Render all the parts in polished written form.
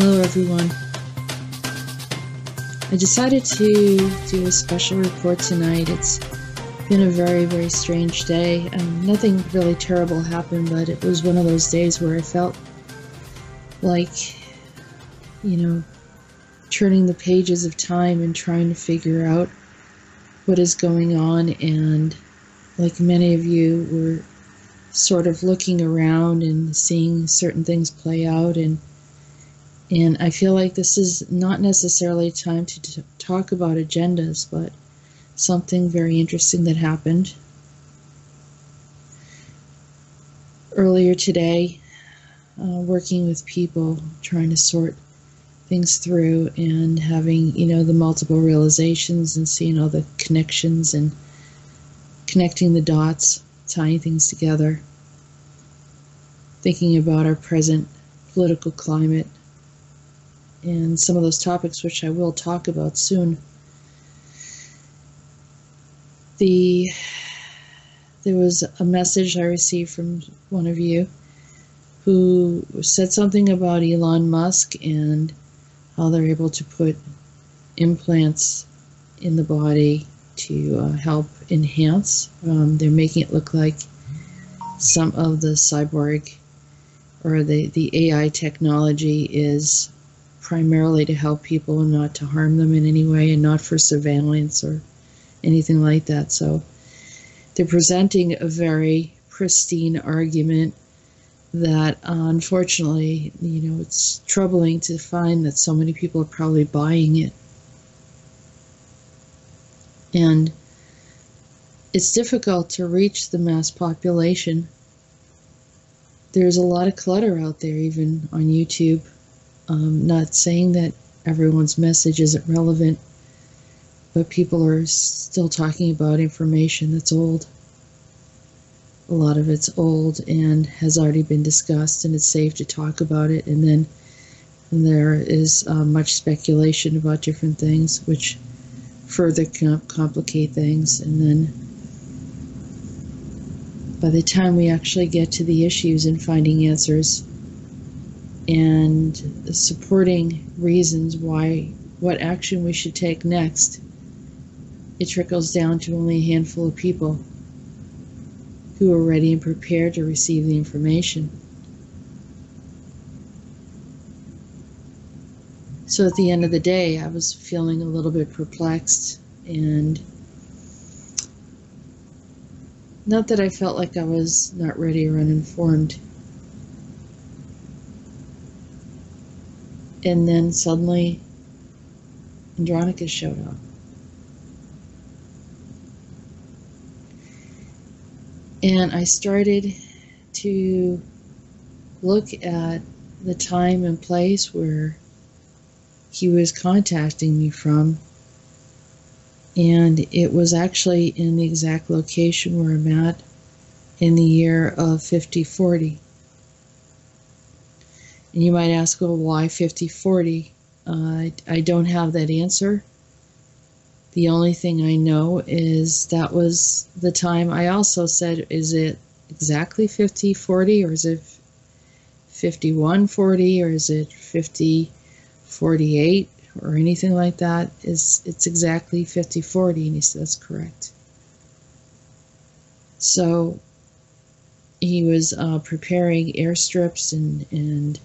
Hello everyone. I decided to do a special report tonight. It's been a very, very strange day. Nothing really terrible happened, but it was one of those days where I felt like, turning the pages of time and trying to figure out what is going on. And like many of you, were sort of looking around and seeing certain things play out, and I feel like this is not necessarily time to talk about agendas, but something very interesting that happened earlier today, working with people, trying to sort things through and having, the multiple realizations and seeing all the connections and connecting the dots, tying things together, thinking about our present political climate, and some of those topics which I will talk about soon. There was a message I received from one of you who said something about Elon Musk and how they're able to put implants in the body to help enhance. They're making it look like some of the cyborg or the AI technology is primarily to help people and not to harm them in any way, and not for surveillance or anything like that. So they're presenting a very pristine argument that unfortunately, it's troubling to find that so many people are probably buying it. And it's difficult to reach the mass population. There's a lot of clutter out there, even on YouTube. Not saying that everyone's message isn't relevant, but people are still talking about information that's old. A lot of it's old and has already been discussed, and it's safe to talk about it. And then there is much speculation about different things, which further complicate things. And then by the time we actually get to the issues and finding answers and supporting reasons what action we should take next, it trickles down to only a handful of people who are ready and prepared to receive the information. So at the end of the day, I was feeling a little bit perplexed, and not that I felt like I was not ready or uninformed. And then suddenly, Andronicus showed up. And I started to look at the time and place where he was contacting me from. And it was actually in the exact location where I'm at in the year of 5040. And you might ask, well, why 5040? I don't have that answer. The only thing I know is that was the time. I also said, is it exactly 5040, or is it 5140, or is it 5048, or anything like that? It's exactly 5040, and he said that's correct. So he was preparing airstrips and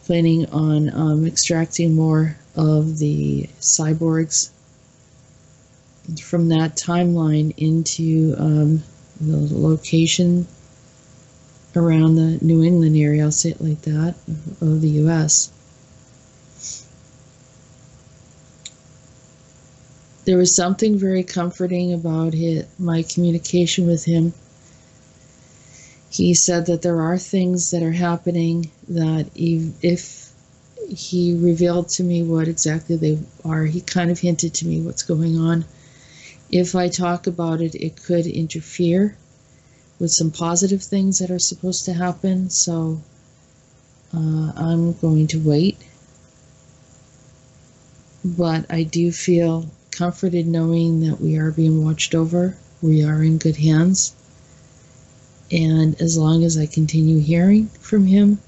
planning on extracting more of the cyborgs from that timeline into the location around the New England area, I'll say it like that, of the U.S. There was something very comforting about my communication with him. He said that there are things that are happening that if he revealed to me what exactly they are, he kind of hinted to me what's going on. If I talk about it, it could interfere with some positive things that are supposed to happen. So I'm going to wait. But I do feel comforted knowing that we are being watched over. We are in good hands. And as long as I continue hearing from him,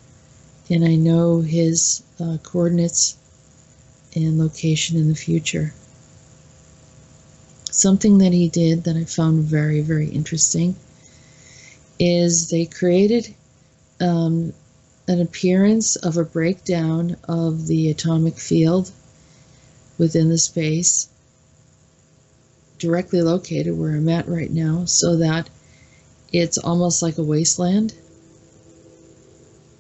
and I know his coordinates and location in the future. Something that he did that I found very, very interesting is they created an appearance of a breakdown of the atomic field within the space directly located where I'm at right now, so that it's almost like a wasteland.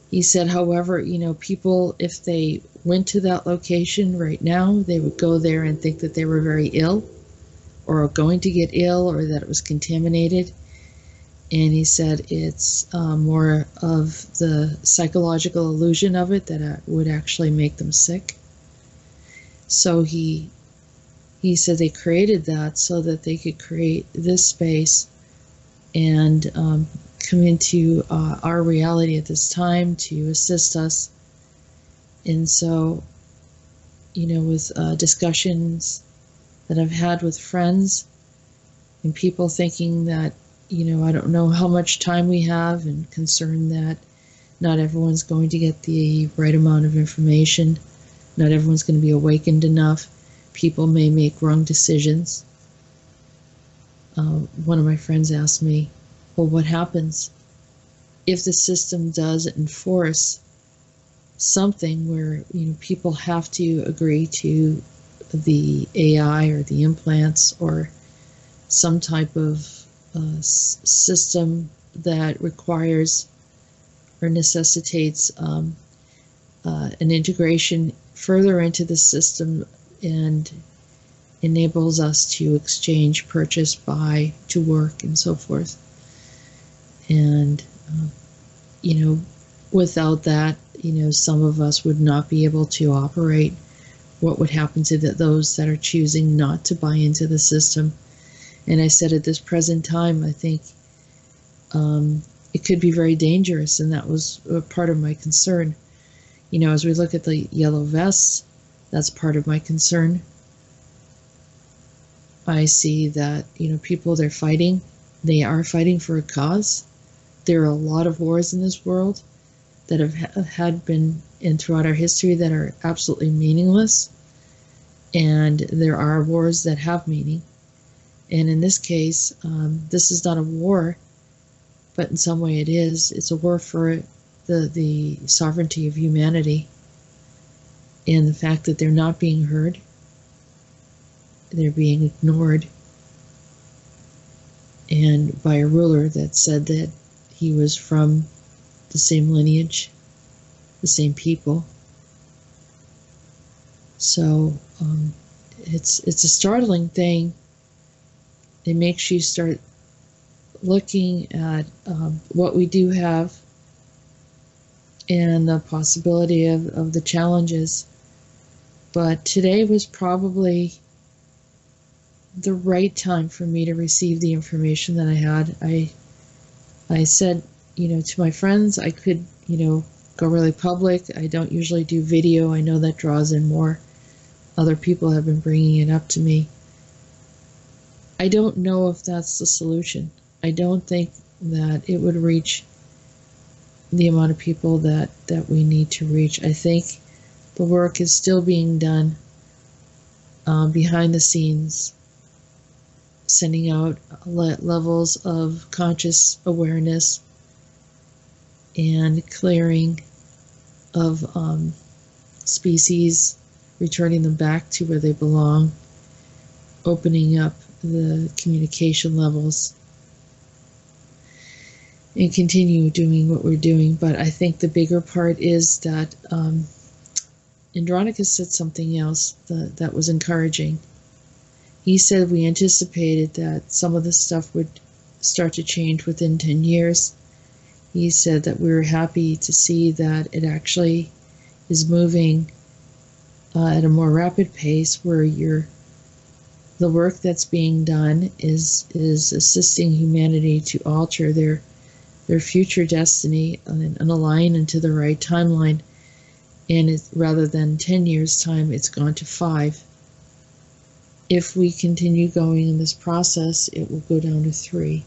He said, however, people, if they went to that location right now, they would go there and think that they were very ill or going to get ill or that it was contaminated. And he said it's more of the psychological illusion of it that would actually make them sick. So he said they created that so that they could create this space and come into our reality at this time to assist us. And so, with discussions that I've had with friends and people thinking that, I don't know how much time we have, and concerned that not everyone's going to get the right amount of information. Not everyone's going to be awakened enough. People may make wrong decisions. One of my friends asked me, well, what happens if the system does enforce something where people have to agree to the AI or the implants or some type of system that requires or necessitates an integration further into the system and enables us to exchange, purchase, buy, to work, and so forth. And, without that, some of us would not be able to operate. What would happen to those that are choosing not to buy into the system? And I said at this present time, I think it could be very dangerous, and that was part of my concern. As we look at the yellow vests, that's part of my concern. I see that, people, they're fighting. They are fighting for a cause. There are a lot of wars in this world that had been, and throughout our history, that are absolutely meaningless. And there are wars that have meaning. And in this case, this is not a war, but in some way it is. It's a war for the sovereignty of humanity, and the fact that they're not being heard, they're being ignored, and by a ruler that said that he was from the same lineage, the same people. So it's a startling thing. It makes you start looking at what we do have and the possibility of the challenges. But today was probably the right time for me to receive the information that I had. I said, to my friends, I could, go really public. I don't usually do video. I know that draws in more. Other people have been bringing it up to me. I don't know if that's the solution. I don't think that it would reach the amount of people that we need to reach. I think the work is still being done behind the scenes, sending out levels of conscious awareness and clearing of species, returning them back to where they belong, opening up the communication levels, and continue doing what we're doing. But I think the bigger part is that Andronicus said something else that was encouraging. He said we anticipated that some of this stuff would start to change within 10 years. He said that we were happy to see that it actually is moving at a more rapid pace, where the work that's being done is assisting humanity to alter their future destiny and align into the right timeline. And rather than 10 years' time, it's gone to 5. If we continue going in this process, it will go down to 3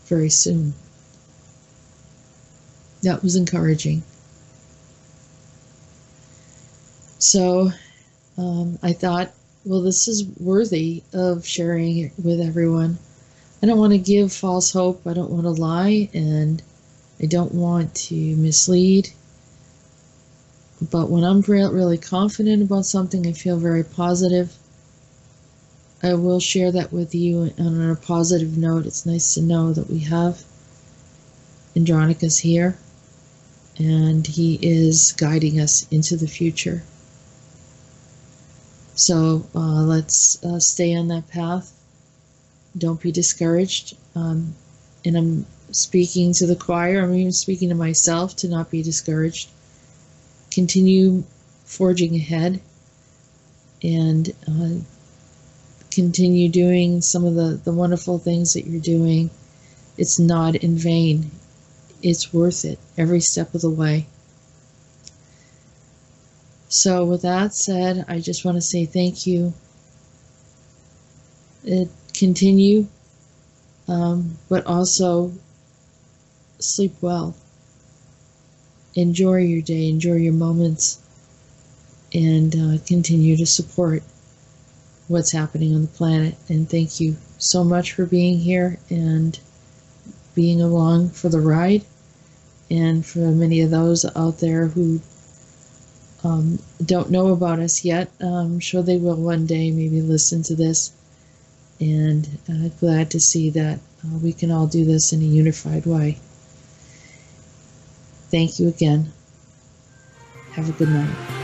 very soon. That was encouraging. So I thought, well, this is worthy of sharing it with everyone. I don't want to give false hope. I don't want to lie, and I don't want to mislead. But when I'm really confident about something, I feel very positive. I will share that with you. And on a positive note, it's nice to know that we have Andronicus here, and he is guiding us into the future. So let's stay on that path. Don't be discouraged. And I'm speaking to the choir. I'm even speaking to myself to not be discouraged. Continue forging ahead and continue doing some of the wonderful things that you're doing. It's not in vain. It's worth it every step of the way. So with that said, I just want to say thank you. Continue, but also sleep well. Enjoy your day, enjoy your moments, and continue to support what's happening on the planet. And thank you so much for being here and being along for the ride. And for many of those out there who don't know about us yet, I'm sure they will one day maybe listen to this. And glad to see that we can all do this in a unified way. Thank you again. Have a good night.